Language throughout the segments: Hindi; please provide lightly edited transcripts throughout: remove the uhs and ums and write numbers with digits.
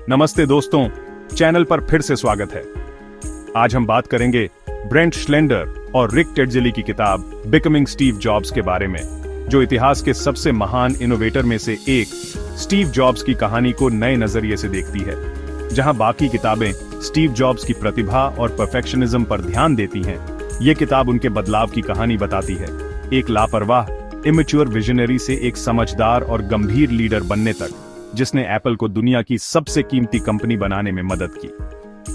नमस्ते दोस्तों, चैनल पर फिर से स्वागत है। आज हम बात करेंगे ब्रेंट श्लेंडर और रिक टेडजेली की किताब बिकमिंग स्टीव जॉब्स के बारे में, जो इतिहास के सबसे महान इनोवेटर में से एक स्टीव जॉब्स की कहानी को नए नजरिए से देखती है। जहां बाकी किताबें स्टीव जॉब्स की प्रतिभा और परफेक्शनिज्म पर ध्यान देती हैं, ये किताब उनके बदलाव की कहानी बताती है, एक लापरवाह इमेच्योर विजनरी से एक समझदार और गंभीर लीडर बनने तक, जिसने एप्पल को दुनिया की सबसे कीमती कंपनी बनाने में मदद की।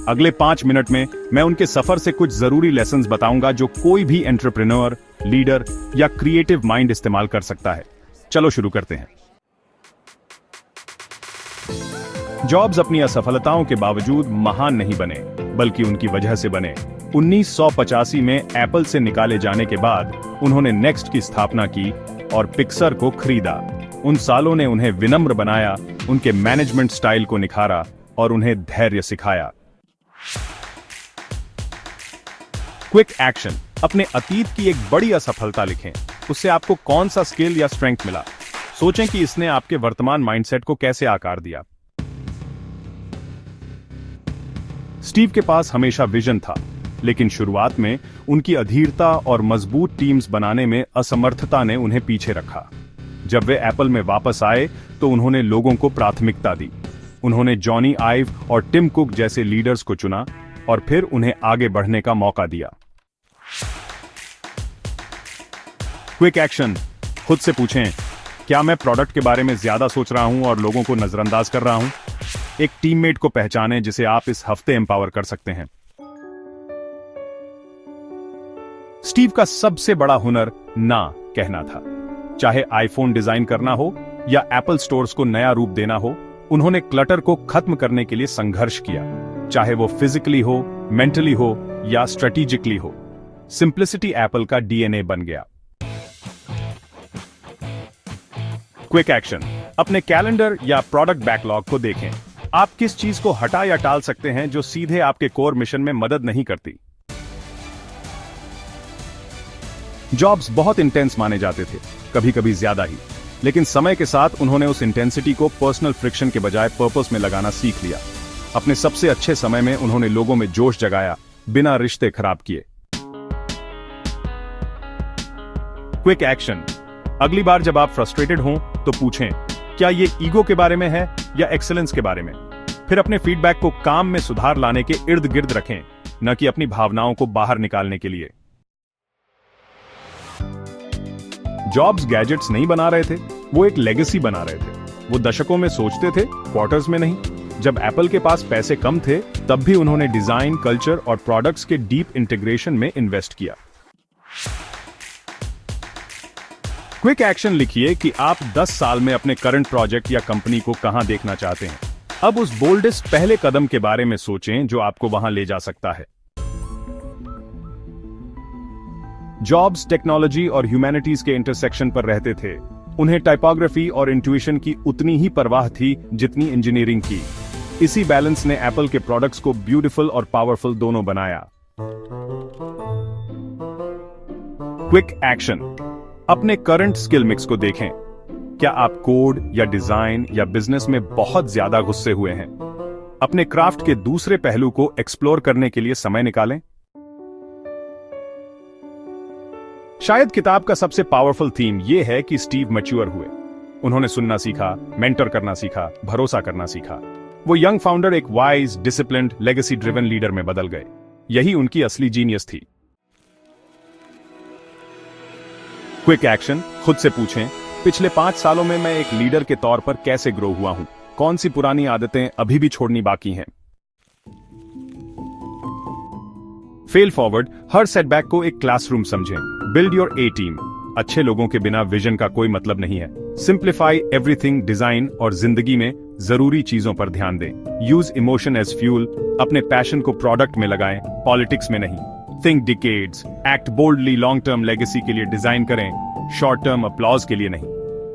अगले 5 मिनट में मैं उनके सफर से कुछ जरूरी लेसन्स बताऊंगा जो कोई भी एंटरप्रेन्योर, लीडर या क्रिएटिव माइंड इस्तेमाल कर सकता है। चलो शुरू करते हैं। जॉब्स अपनी असफलताओं के बावजूद महान नहीं बने, बल्कि उनकी वजह से बने। 1985 में एप्पल से निकाले जाने के बाद उन्होंने नेक्स्ट की स्थापना की और पिक्सर को खरीदा। उन सालों ने उन्हें विनम्र बनाया, उनके मैनेजमेंट स्टाइल को निखारा और उन्हें धैर्य सिखाया। Quick action. अपने अतीत की एक बड़ी असफलता लिखें। उससे आपको कौन सा स्किल या स्ट्रेंथ मिला? सोचें कि इसने आपके वर्तमान माइंडसेट को कैसे आकार दिया। स्टीव के पास हमेशा विजन था, लेकिन शुरुआत में उनकी अधीरता और मजबूत टीम्स बनाने में असमर्थता ने उन्हें पीछे रखा। जब वे एप्पल में वापस आए तो उन्होंने लोगों को प्राथमिकता दी। उन्होंने जॉनी आइव और टिम कुक जैसे लीडर्स को चुना और फिर उन्हें आगे बढ़ने का मौका दिया। Quick action. खुद से पूछें, क्या मैं प्रोडक्ट के बारे में ज्यादा सोच रहा हूं और लोगों को नजरअंदाज कर रहा हूं? एक टीममेट को पहचानें जिसे आप इस हफ्ते एम्पावर कर सकते हैं। स्टीव का सबसे बड़ा हुनर ना कहना था। चाहे आईफोन डिजाइन करना हो या एप्पल स्टोर्स को नया रूप देना हो, उन्होंने क्लटर को खत्म करने के लिए संघर्ष किया, चाहे वो फिजिकली हो, मेंटली हो या स्ट्रेटेजिकली हो। सिंप्लिसिटी एप्पल का डीएनए बन गया। Quick action. अपने कैलेंडर या प्रोडक्ट बैकलॉग को देखें। आप किस चीज को हटा या टाल सकते हैं जो सीधे आपके कोर मिशन में मदद नहीं करती। जॉब्स बहुत इंटेंस माने जाते थे, कभी कभी ज्यादा ही, लेकिन समय के साथ उन्होंने उस इंटेंसिटी को पर्सनल फ्रिक्शन के बजाय पर्पस में लगाना सीख लिया। अपने सबसे अच्छे समय में उन्होंने लोगों में जोश जगाया, बिना रिश्ते खराब किए। Quick action. अगली बार जब आप फ्रस्ट्रेटेड हों तो पूछें, क्या ये ईगो के बारे में है या एक्सीलेंस के बारे में? फिर अपने फीडबैक को काम में सुधार लाने के इर्द गिर्द रखें, न कि अपनी भावनाओं को बाहर निकालने के लिए। जॉब्स गैजेट्स नहीं बना रहे थे, वो एक लेगेसी बना रहे थे। वो दशकों में सोचते थे, क्वार्टर्स में नहीं। जब एप्पल के पास पैसे कम थे, तब भी उन्होंने डिजाइन, कल्चर और प्रोडक्ट्स के डीप इंटीग्रेशन में इन्वेस्ट किया। क्विक एक्शन लिखिए कि आप 10 साल में अपने करंट प्रोजेक्ट या कंपनी को कहां देखना चाहते हैं। अब उस बोल्डेस्ट पहले कदम के बारे में सोचें जो आपको वहां ले जा सकता है। जॉब्स टेक्नोलॉजी और ह्यूमैनिटीज के इंटरसेक्शन पर रहते थे। उन्हें टाइपोग्राफी और इंट्यूशन की उतनी ही परवाह थी जितनी इंजीनियरिंग की। इसी बैलेंस ने एप्पल के प्रोडक्ट्स को ब्यूटीफुल और पावरफुल दोनों बनाया। Quick action. अपने करंट स्किल मिक्स को देखें। क्या आप कोड या डिजाइन या बिजनेस में बहुत ज्यादा घुसे हुए हैं? अपने क्राफ्ट के दूसरे पहलू को एक्सप्लोर करने के लिए समय निकालें। शायद किताब का सबसे पावरफुल थीम यह है कि स्टीव मैच्योर हुए। उन्होंने सुनना सीखा, मेंटर करना सीखा, भरोसा करना सीखा। वो यंग फाउंडर एक wise, disciplined, legacy driven leader में बदल गए। यही उनकी असली जीनियस थी। Quick action. खुद से पूछें, पिछले 5 सालों में मैं एक लीडर के तौर पर कैसे ग्रो हुआ हूं? कौन सी पुरानी आदतें अभी भी छोड़नी बाकी हैं? Fail forward. हर सेटबैक को एक क्लासरूम समझें। Build your A team. अच्छे लोगों के बिना विजन का कोई मतलब नहीं है। Simplify everything. डिजाइन और जिंदगी में जरूरी चीजों पर ध्यान दें। Use emotion as fuel. अपने पैशन को प्रोडक्ट में लगाएं, पॉलिटिक्स में नहीं। Think decades. Act boldly. Long term legacy के लिए डिजाइन करें, शॉर्ट टर्म अपलॉज के लिए नहीं।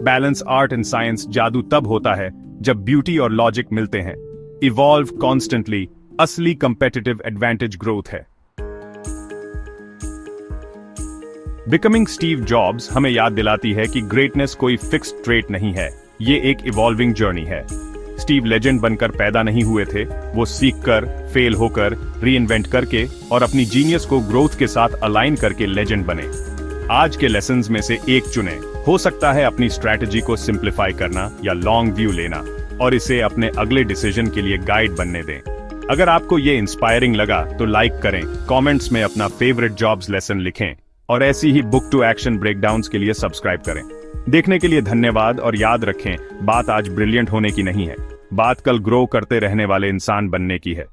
बैलेंस। आर्ट एंड साइंस जादू तब होता है जब ब्यूटी और लॉजिक मिलते हैं। Evolve constantly. असली कंपेटिटिव एडवांटेज ग्रोथ है। बिकमिंग स्टीव जॉब्स हमें याद दिलाती है कि ग्रेटनेस कोई फिक्स्ड ट्रेट नहीं है, ये एक इवॉल्विंग जर्नी है। स्टीव लेजेंड बनकर पैदा नहीं हुए थे, वो सीखकर, फेल होकर, रीइन्वेंट करके और अपनी जीनियस को ग्रोथ के साथ अलाइन करके लेजेंड बने। आज के लेसन्स में से एक चुने। हो सकता है अपनी स्ट्रैटेजी को सिंप्लीफाई करना या लॉन्ग व्यू लेना, और इसे अपने अगले डिसीजन के लिए गाइड बनने दें। अगर आपको ये इंस्पायरिंग लगा तो लाइक करें, कमेंट्स में अपना फेवरेट जॉब्स लेसन लिखें और ऐसी ही बुक टू एक्शन ब्रेकडाउन्स के लिए सब्सक्राइब करें। देखने के लिए धन्यवाद और याद रखें, बात आज ब्रिलियंट होने की नहीं है, बात कल ग्रो करते रहने वाले इंसान बनने की है।